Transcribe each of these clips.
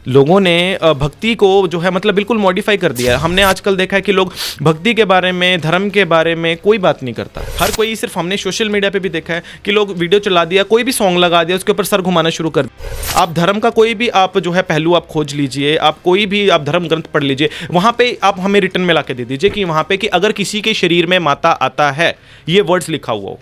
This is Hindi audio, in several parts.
लोगों ने भक्ति को जो है मतलब बिल्कुल मॉडिफाई कर दिया है। हमने आजकल देखा है कि लोग भक्ति के बारे में, धर्म के बारे में कोई बात नहीं करता। हर कोई सिर्फ, हमने सोशल मीडिया पे भी देखा है कि लोग वीडियो चला दिया, कोई भी सॉन्ग लगा दिया, उसके ऊपर सर घुमाना शुरू कर दिया। आप धर्म का कोई भी आप जो है पहलू आप खोज लीजिए, आप कोई भी आप धर्म ग्रंथ पढ़ लीजिए, वहाँ पे आप हमें रिटर्न में ला के दे दीजिए कि वहाँ पे कि अगर किसी के शरीर में माता आता है, ये वर्ड्स लिखा हुआ हो।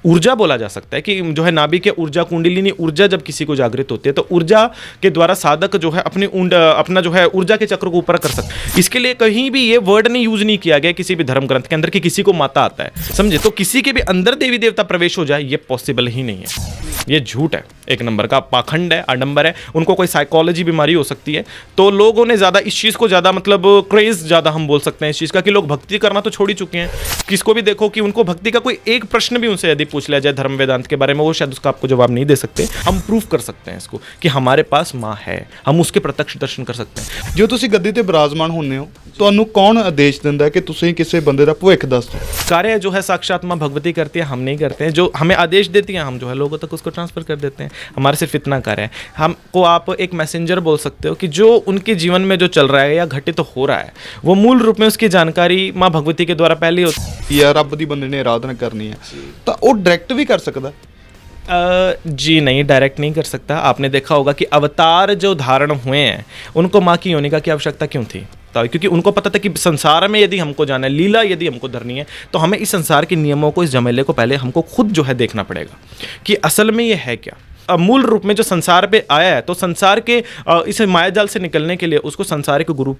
ऊर्जा बोला जा सकता है कि जो है नाभि के ऊर्जा, कुंडलिनी ऊर्जा जब किसी को जागृत होती है तो ऊर्जा के द्वारा साधक जो है अपना जो है ऊर्जा के चक्र को ऊपर कर सकता है। इसके लिए कहीं भी ये वर्ड नहीं यूज नहीं किया गया किसी भी धर्म ग्रंथ के अंदर कि किसी को माता आता है, समझे। तो किसी के भी अंदर देवी देवता प्रवेश हो जाए, ये पॉसिबल ही नहीं है। ये झूठ है, एक नंबर का पाखंड है, आडंबर है। उनको कोई साइकोलॉजी बीमारी हो सकती है। तो लोगों ने ज़्यादा इस चीज़ को ज़्यादा मतलब क्रेज ज़्यादा हम बोल सकते हैं इस चीज़ का कि लोग भक्ति करना तो छोड़ ही चुके हैं। किसको भी देखो कि उनको भक्ति का कोई एक प्रश्न भी उनसे यदि पूछ लिया जाए धर्म वेदांत के बारे में, वो शायद उसका आपको जवाब नहीं दे सकते। हम प्रूफ कर सकते हैं इसको कि हमारे पास माँ है, हम उसके प्रत्यक्ष दर्शन कर सकते हैं। जो ਤੁਸੀਂ ਗੱਦੀ ਤੇ ਬਿਰਾਜਮਾਨ ਹੁੰਦੇ ਹੋ, ਤੁਹਾਨੂੰ ਕੌਣ ਆਦੇਸ਼ ਦਿੰਦਾ ਹੈ ਕਿ ਤੁਸੀਂ ਕਿਸੇ ਬੰਦੇ ਦਾ ਭਵਿੱਖ ਦੱਸ ਦਿਓ? कार्य जो है साक्षात माँ भगवती करती है, हम नहीं करते हैं। जो हमें आदेश देती हैं हम जो है लोगों तक उसको ट्रांसफर कर देते हैं। हमारा सिर्फ इतना कार्य है। हमको आप एक मैसेंजर बोल सकते हो कि जो उनके जीवन में जो चल रहा है या घटित हो रहा है, वो मूल रूप में उसकी जानकारी माँ भगवती के द्वारा पहले होती है। ਜਾਂ ਰੱਬ ਦੀ ਬੰਦੇ ਨੇ ਆਰਾਧਨਾ ਕਰਨੀ ਹੈ ਤਾਂ ਉਹ ਡਾਇਰੈਕਟ ਵੀ ਕਰ ਸਕਦਾ? जी नहीं, डायरेक्ट नहीं कर सकता। आपने देखा होगा कि अवतार जो धारण हुए हैं उनको माँ की योनि का की आवश्यकता क्यों थी? क्योंकि उनको पता था कि संसार में यदि हमको जाना है, लीला यदि हमको धरनी है, तो हमें इस संसार के नियमों को, इस झमेले को पहले हमको खुद जो है देखना पड़ेगा कि असल में ये है क्या। मूल रूप में जो संसार पे आया है, तो संसार के इस मायाजाल से निकलने के लिए उसको संसारिक गुरु।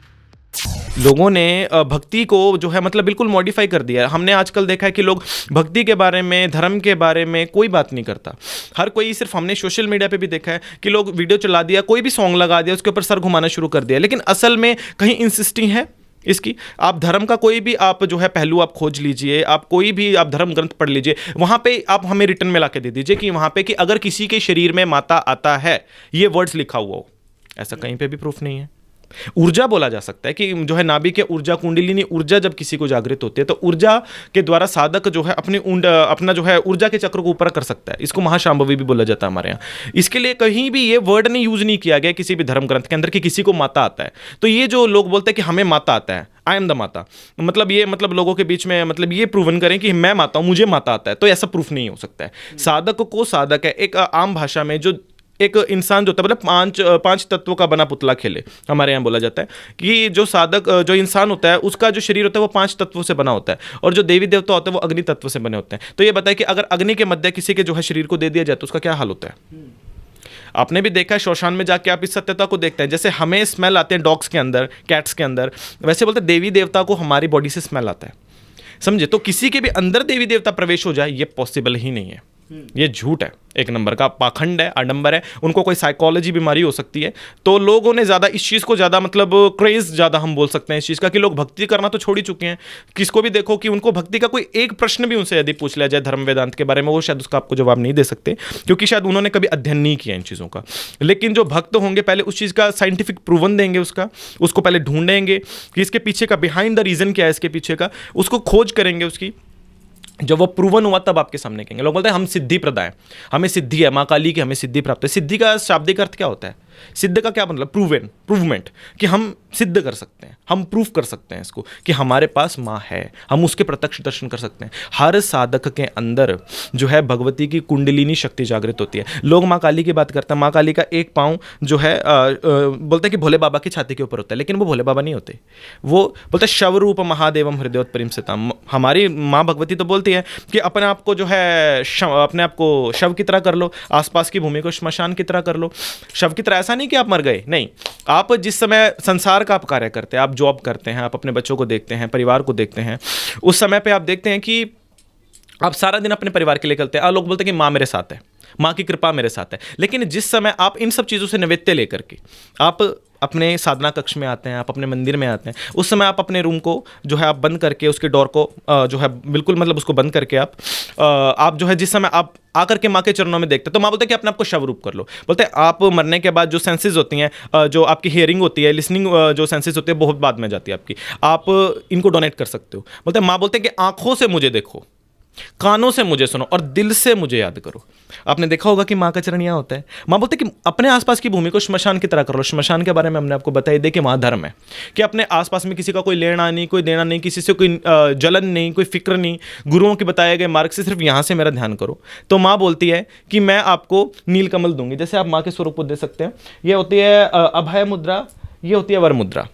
लोगों ने भक्ति को जो है मतलब बिल्कुल मॉडिफाई कर दिया है। हमने आजकल देखा है कि लोग भक्ति के बारे में, धर्म के बारे में कोई बात नहीं करता। हर कोई सिर्फ, हमने सोशल मीडिया पे भी देखा है कि लोग वीडियो चला दिया, कोई भी सॉन्ग लगा दिया, उसके ऊपर सर घुमाना शुरू कर दिया। लेकिन असल में कहीं इंसिस्टिंग है इसकी। आप धर्म का कोई भी आप जो है पहलू आप खोज लीजिए, आप कोई भी आप धर्म ग्रंथ पढ़ लीजिए, वहाँ पे आप हमें रिटर्न में ला के दे दीजिए कि वहाँ पे कि अगर किसी के शरीर में माता आता है, ये वर्ड्स लिखा हुआ हो। ऐसा कहीं पे भी प्रूफ नहीं है। ऊर्जा बोला जा सकता है कि जो है नाभि के ऊर्जा, कुंडलिनी ऊर्जा जब किसी को जागृत होती है तो ऊर्जा के द्वारा साधक जो है अपना जो है ऊर्जा के चक्र को ऊपर कर सकता है। इसको महाशांभवी भी बोला जाता है हमारे यहाँ। इसके लिए कहीं भी ये वर्ड नहीं यूज नहीं किया गया किसी भी धर्म ग्रंथ के अंदर कि किसी को माता आता है। तो ये जो लोग बोलते हैं कि हमें माता आता है, आई एम द माता, मतलब ये मतलब लोगों के बीच में मतलब ये प्रूवन करें कि मैं माता हूँ, मुझे माता आता है, तो ऐसा प्रूफ नहीं हो सकता है। साधक को साधक है, एक आम भाषा में जो एक इंसान जो होता है, मतलब पांच तत्वों का बना पुतला खेले, हमारे यहाँ बोला जाता है कि जो साधक जो इंसान होता है उसका जो शरीर होता है वो 5 तत्वों से बना होता है, और जो देवी देवता होता है वो अग्नि तत्व से बने होते हैं। तो ये बताए कि अगर अग्नि के मध्य किसी के जो है शरीर को दे दिया जाए तो उसका क्या हाल होता है। आपने भी देखा है, शमशान में जाके आप इस सत्यता को देखते हैं। जैसे हमें स्मेल आते हैं डॉग्स के अंदर, कैट्स के अंदर, वैसे बोलते हैं देवी देवता को हमारी बॉडी से स्मेल आता है, समझे। तो किसी के भी अंदर देवी देवता प्रवेश हो जाए, ये पॉसिबल ही नहीं है। ये झूठ है, एक नंबर का पाखंड है, आडंबर है। उनको कोई साइकोलॉजी बीमारी हो सकती है। तो लोगों ने ज़्यादा इस चीज़ को ज़्यादा मतलब क्रेज ज़्यादा हम बोल सकते हैं इस चीज़ का कि लोग भक्ति करना तो छोड़ ही चुके हैं। किसको भी देखो कि उनको भक्ति का कोई एक प्रश्न भी उनसे यदि पूछ लिया जाए धर्म वेदांत के बारे में, वो शायद उसका आपको जवाब नहीं दे सकते, क्योंकि शायद उन्होंने कभी अध्ययन नहीं किया इन चीज़ों का। लेकिन जो भक्त होंगे पहले उस चीज़ का साइंटिफिक प्रूवन देंगे, उसको पहले ढूंढेंगे कि इसके पीछे का बिहाइंड द रीज़न क्या है, इसके पीछे का उसको खोज करेंगे उसकी। जब वो प्रूवन हुआ तब आपके सामने कहेंगे। लोग बोलते हैं हम सिद्धि प्रदाय, हमें सिद्धि है, माँ काली की हमें सिद्धि प्राप्त है। सिद्धि का शाब्दिक अर्थ क्या होता है? सिद्ध का क्या मतलब? प्रूवमेंट, कि हम सिद्ध कर सकते हैं, हम प्रूफ कर सकते हैं इसको कि हमारे पास माँ है, हम उसके प्रत्यक्ष दर्शन कर सकते हैं। हर साधक के अंदर जो है भगवती की कुंडलिनी शक्ति जागृत होती है। लोग माँ काली की बात करते हैं, माँ काली का एक पाँव जो है बोलते हैं कि भोले बाबा की छाती के ऊपर होता है, लेकिन वो भोले बाबा नहीं होते। वो बोलते हैं शव रूप महादेवम हृदयोत्परिम सिताम। हमारी माँ भगवती तो बोलती है कि अपने आप को जो है अपने आप को शव की तरह कर लो, आसपास की भूमि को श्मशान की तरह कर लो। शव की तरह ऐसा नहीं कि आप मर गए, नहीं। आप जिस समय संसार का आप कार्य करते हैं, आप जॉब करते हैं, आप अपने बच्चों को देखते हैं, परिवार को देखते हैं, उस समय पे आप देखते हैं कि आप सारा दिन अपने परिवार के लिए करते हैं। लोग बोलते हैं कि माँ मेरे साथ है, माँ की कृपा मेरे साथ है। लेकिन जिस समय आप इन सब चीज़ों से नैवेद्य लेकर के आप अपने साधना कक्ष में आते हैं, आप अपने मंदिर में आते हैं, उस समय आप अपने रूम को जो है आप बंद करके उसके डोर को जो है बिल्कुल मतलब उसको बंद करके आप जो है जिस समय आप आकर के माँ के चरणों में देखते हैं, तो माँ बोलते हैं कि अपने आप को शव रूप कर लो। बोलते हैं आप मरने के बाद जो सेंसेस होती हैं, जो आपकी हियरिंग होती है, लिसनिंग जो सेंसेस होती है बहुत बाद में जाती है आपकी, आप इनको डोनेट कर सकते हो। बोलते हैं माँ बोलते हैं कि आंखों से मुझे देखो, कानों से मुझे सुनो और दिल से मुझे याद करो। आपने देखा होगा कि माँ का चरण यहाँ होता है। माँ बोलते हैं कि अपने आसपास की भूमि को श्मशान की तरह कर लो। श्मशान के बारे में हमने आपको बताया दे कि वहाँ धर्म है, कि अपने आसपास में किसी का कोई लेना नहीं, कोई देना नहीं, किसी से कोई जलन नहीं, कोई फिक्र नहीं, गुरुओं के बताए गए मार्ग से सिर्फ यहाँ से मेरा ध्यान करो। तो माँ बोलती है कि मैं आपको नीलकमल दूंगी। जैसे आप माँ के स्वरूप को दे सकते हैं, ये होती है अभय मुद्रा, ये होती है वर मुद्रा,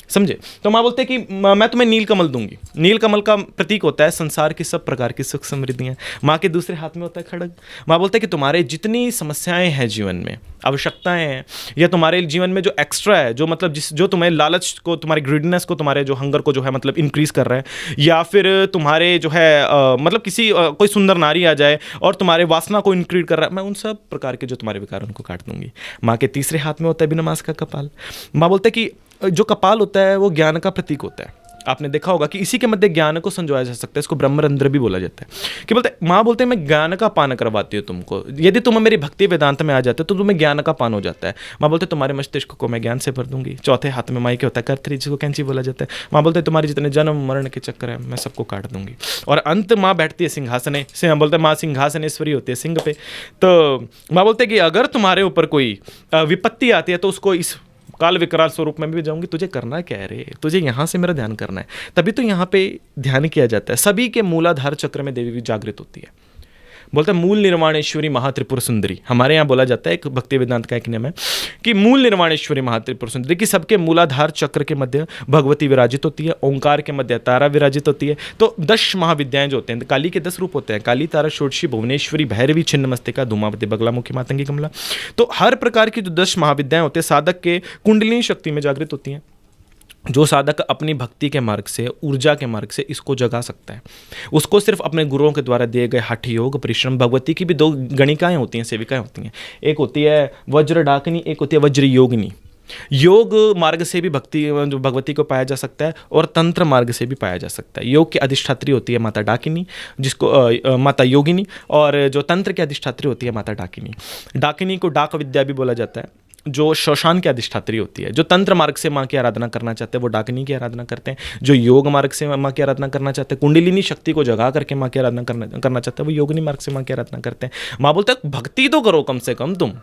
समझे। तो माँ बोलते हैं कि मैं तुम्हें नीलकमल दूंगी। नीलकमल का प्रतीक होता है संसार की सब प्रकार की सुख समृद्धियाँ। माँ के दूसरे हाथ में होता है खड्ग। माँ बोलते हैं कि तुम्हारे जितनी समस्याएं हैं जीवन में, आवश्यकताएं हैं, या तुम्हारे जीवन में जो एक्स्ट्रा है, जो मतलब जो तुम्हें लालच को, तुम्हारे ग्रीडनेस को, तुम्हारे जो हंगर को जो है मतलब इंक्रीज कर रहा है, या फिर तुम्हारे जो है मतलब किसी कोई सुंदर नारी आ जाए और तुम्हारे वासना को इंक्रीज कर रहा है, मैं उन सब प्रकार के जो तुम्हारे विकार उनको काट दूंगी। माँ के तीसरे हाथ में होता है बिना मांस का कपाल। माँ बोलते हैं कि जो कपाल होता है वो ज्ञान का प्रतीक होता है। आपने देखा होगा कि इसी के मध्य ज्ञान को संजोया जा सकता है। इसको ब्रह्मरंध्र भी बोला जाता है। कि बोलते माँ बोलते हैं मैं ज्ञान का पान करवाती हूँ तुमको। यदि तुम मेरी भक्ति वेदांत में आ जाते हो तो तुम्हें ज्ञान का पान हो जाता है। माँ बोलते तुम्हारे मस्तिष्क को मैं ज्ञान से भर दूंगी। चौथे हाथ में माई के होता है कर्तरी, जिसको कैंची बोला जाता है। माँ बोलते तुम्हारे जितने जन्म मरण के चक्कर है मैं सबको काट दूंगी। और अंत माँ बैठती है सिंहासने से। हम बोलते हैं माँ सिंहासनेश्वरी होती है सिंह पे। तो माँ बोलते हैं कि अगर तुम्हारे ऊपर कोई विपत्ति आती है तो उसको इस काल विकराल स्वरूप में भी जाऊंगी। तुझे करना क्या है रे, तुझे यहाँ से मेरा ध्यान करना है। तभी तो यहाँ पे ध्यान किया जाता है। सभी के मूलाधार चक्र में देवी भी जागृत होती है। बोलते हैं मूल निर्वाणेश्वरी महात्रिपुर सुंदरी। हमारे यहाँ बोला जाता है, एक भक्ति वेदांत का एक नियम है कि मूल निर्वाणेश्वरी महात्रिपुर सुंदरी, कि सबके मूलाधार चक्र के मध्य भगवती विराजित होती है, ओंकार के मध्य तारा विराजित होती है। तो 10 महाविद्याएं जो होते हैं, काली के 10 रूप होते हैं, काली, तारा, षोडशी, भुवनेश्वरी, भैरवी, छिन्नमस्तिका, धूमावती, बगलामुखी, मातंगी, कमला। तो हर प्रकार की जो 10 महाविद्याएं होती है साधक के कुंडलिनी शक्ति में जागृत होती हैं। जो साधक अपनी भक्ति के मार्ग से, ऊर्जा के मार्ग से इसको जगा सकता है, उसको सिर्फ अपने गुरुओं के द्वारा दिए गए हठ योग, परिश्रम। भगवती की भी 2 गणिकाएं होती हैं, सेविकाएं होती हैं। एक होती है वज्र डाकिनी, एक होती है वज्र योगिनी। योग मार्ग से भी जो भगवती को पाया जा सकता है और तंत्र मार्ग से भी पाया जा सकता है। योग की अधिष्ठात्री होती है माता डाकिनी, जिसको माता योगिनी, और जो तंत्र की अधिष्ठात्री होती है माता डाकिनी। डाकिनी को डाक विद्या भी बोला जाता है, जो शौशान की अधिष्ठात्री होती है। जो तंत्र मार्ग से माँ की आराधना करना चाहते हैं वो डाकिनी की आराधना करते हैं। जो योग मार्ग से माँ की आराधना करना चाहते हैं, कुंडलिनी शक्ति को जगा करके माँ की आराधना करना चाहते हैं, वो योगिनी मार्ग से माँ की आराधना करते हैं। माँ बोलते हैं भक्ति तो करो, कम से कम तुम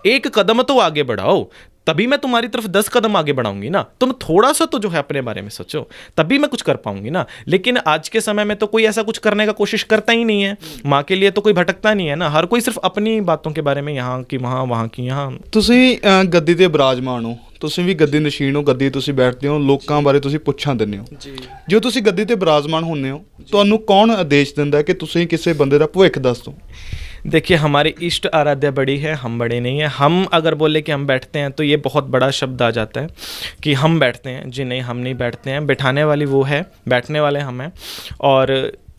एक कदम तो आगे बढ़ाओ, तभी मैं तुम्हारी तरफ 10 कदम आगे बढ़ाऊंगी ना। तुम थोड़ा सा तो जो है अपने बारे में सोचो, तभी मैं कुछ कर पाऊंगी ना। लेकिन आज के समय में तो कोई ऐसा कुछ करने का कोशिश करता ही नहीं है। माँ के लिए तो कोई भटकता नहीं है ना। हर कोई सिर्फ अपनी बातों के बारे में, यहाँ की वहाँ, वहाँ की यहाँ। ਤੁਸੀਂ ਗੱਦੀ ਤੇ ਬਿਰਾਜਮਾਨ ਹੋ, ਤੁਸੀਂ ਵੀ ਗੱਦੀ ਨਸ਼ੀਨ ਹੋ, ਗੱਦੀ ਤੁਸੀਂ ਬੈਠਦੇ ਹੋ, ਲੋਕਾਂ ਬਾਰੇ ਤੁਸੀਂ ਪੁੱਛਾਂ ਦਿੰਦੇ ਹੋ ਜੀ। ਜੋ ਤੁਸੀਂ ਗੱਦੀ ਤੇ ਬਿਰਾਜਮਾਨ ਹੁੰਦੇ ਹੋ, ਤੁਹਾਨੂੰ ਕੌਣ ਆਦੇਸ਼ ਦਿੰਦਾ ਕਿ ਤੁਸੀਂ ਕਿਸੇ ਬੰਦੇ ਦਾ ਭਵਿੱਖ ਦੱਸ ਦਿਓ? देखिए हमारी इष्ट आराध्या बड़ी है, हम बड़े नहीं हैं। हम अगर बोले कि हम बैठते हैं तो ये बहुत बड़ा शब्द आ जाता है कि हम बैठते हैं। जी नहीं, हम नहीं बैठते हैं। बैठाने वाली वो है, बैठने वाले हम हैं। और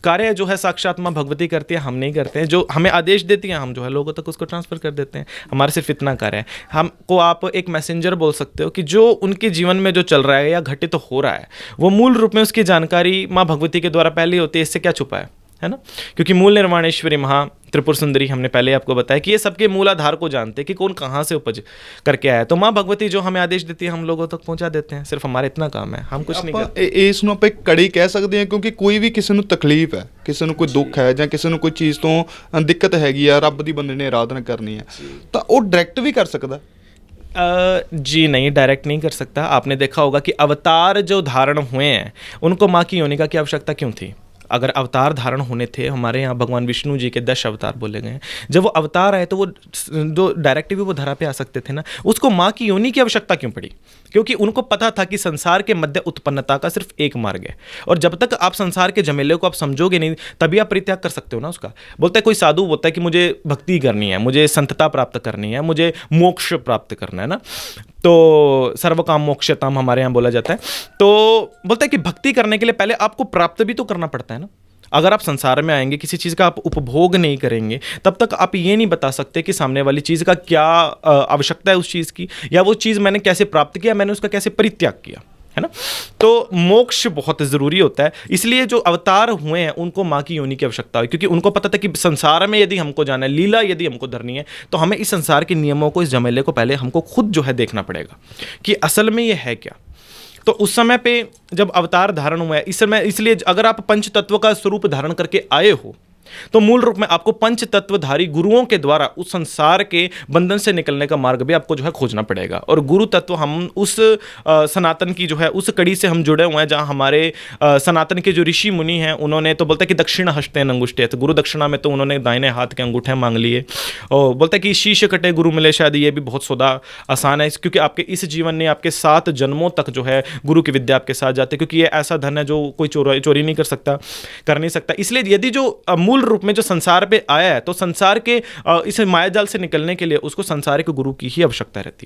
कार्य जो है साक्षात माँ भगवती करती है, हम नहीं करते हैं। जो हमें आदेश देती है हम जो है लोगों तक उसको ट्रांसफ़र कर देते हैं। हमारा सिर्फ इतना कार्य है। हमको आप एक मैसेंजर बोल सकते हो कि जो उनके जीवन में जो चल रहा है या घटित तो हो रहा है वो मूल रूप में उसकी जानकारी माँ भगवती के द्वारा पहले होती है। इससे क्या छुपा है ना। क्योंकि मूल निर्वाणेश्वरी महा त्रिपुर सुंदरी हमने पहले आपको बताया कि ये सबके मूलाधार को जानते हैं कि कौन कहाँ से उपज करके आया। तो माँ भगवती जो हमें आदेश देती है हम लोगों तक पहुँचा देते हैं। सिर्फ हमारा इतना काम है, हम कुछ नहीं करते। ਇਸ ਨੂੰ ਆਪਾਂ ਇੱਕ ਕੜੀ ਕਹਿ ਸਕਦੇ ਹਾਂ, ਕਿਉਂਕਿ ਕੋਈ ਵੀ ਕਿਸੇ ਨੂੰ ਤਕਲੀਫ ਹੈ, ਕਿਸੇ ਨੂੰ ਕੋਈ ਦੁੱਖ ਹੈ ਜਾਂ ਕਿਸੇ ਨੂੰ ਕੋਈ ਚੀਜ਼ ਤੋਂ ਦਿੱਕਤ ਹੈਗੀ ਆ, ਰੱਬ ਦੀ ਬੰਦੇ ਨੇ ਆਰਾਧਨਾ ਕਰਨੀ ਹੈ ਤਾਂ ਉਹ ਡਾਇਰੈਕਟ ਵੀ ਕਰ ਸਕਦਾ। जी नहीं, डायरेक्ट नहीं कर सकता। आपने देखा होगा कि अवतार जो धारण हुए हैं उनको माँ की योनि का की आवश्यकता क्यों थी। अगर अवतार धारण होने थे, हमारे यहाँ भगवान विष्णु जी के 10 अवतार बोले गए हैं। जब वो अवतार आए तो वो जो डायरेक्ट भी वो धरा पे आ सकते थे ना। उसको माँ की योनि की आवश्यकता क्यों पड़ी? क्योंकि उनको पता था कि संसार के मध्य उत्पन्नता का सिर्फ एक मार्ग है, और जब तक आप संसार के झमेले को आप समझोगे नहीं तभी आप परित्याग कर सकते हो ना उसका। बोलता है कोई साधु बोलता है कि मुझे भक्ति करनी है, मुझे संतता प्राप्त करनी है, मुझे मोक्ष प्राप्त करना है ना, तो सर्वकाम मोक्षताम हमारे यहाँ बोला जाता है। तो बोलता है कि भक्ति करने के लिए पहले आपको प्राप्त भी तो करना पड़ता है ना। अगर आप संसार में आएंगे, किसी चीज़ का आप उपभोग नहीं करेंगे, तब तक आप ये नहीं बता सकते कि सामने वाली चीज़ का क्या आवश्यकता है उस चीज़ की, या वो चीज़ मैंने कैसे प्राप्त किया, मैंने उसका कैसे परित्याग किया, है ना। तो मोक्ष बहुत ज़रूरी होता है। इसलिए जो अवतार हुए हैं उनको माँ की योनि की आवश्यकता हुई, क्योंकि उनको पता था कि संसार में यदि हमको जाना है, लीला यदि हमको धरनी है, तो हमें इस संसार के नियमों को, इस झमेले को पहले हमको खुद जो है देखना पड़ेगा कि असल में ये है क्या। तो उस समय पे जब अवतार धारण हुआ है, इस समय, इसलिए अगर आप पंच तत्व का स्वरूप धारण करके आए हो तो मूल रूप में आपको पंच तत्वधारी गुरुओं के द्वारा उस संसार के बंधन से निकलने का मार्ग भी आपको जो है खोजना पड़ेगा। और गुरु तत्व हम उस सनातन की जो है उस कड़ी से हम जुड़े हुए हैं जहां हमारे सनातन के जो ऋषि मुनि हैं उन्होंने तो बोलते हैं कि दक्षिण हस्ते अंगुष्ठे, तो गुरु दक्षिणा में तो उन्होंने दाहिने हाथ के अंगूठे मांग लिए। और बोलते हैं कि शीश कटे गुरु मिले, शायद ये भी बहुत सौदा आसान है क्योंकि आपके इस जीवन ने आपके 7 जन्मों तक जो है गुरु की विद्या आपके साथ जाती है, क्योंकि ये ऐसा धन है जो कोई चोरी नहीं कर नहीं सकता। इसलिए यदि जो मूल रूप में जो संसार पे आया है तो संसार के इस मायाजाल से निकलने के लिए उसको संसारिक गुरु की ही आवश्यकता रहती है।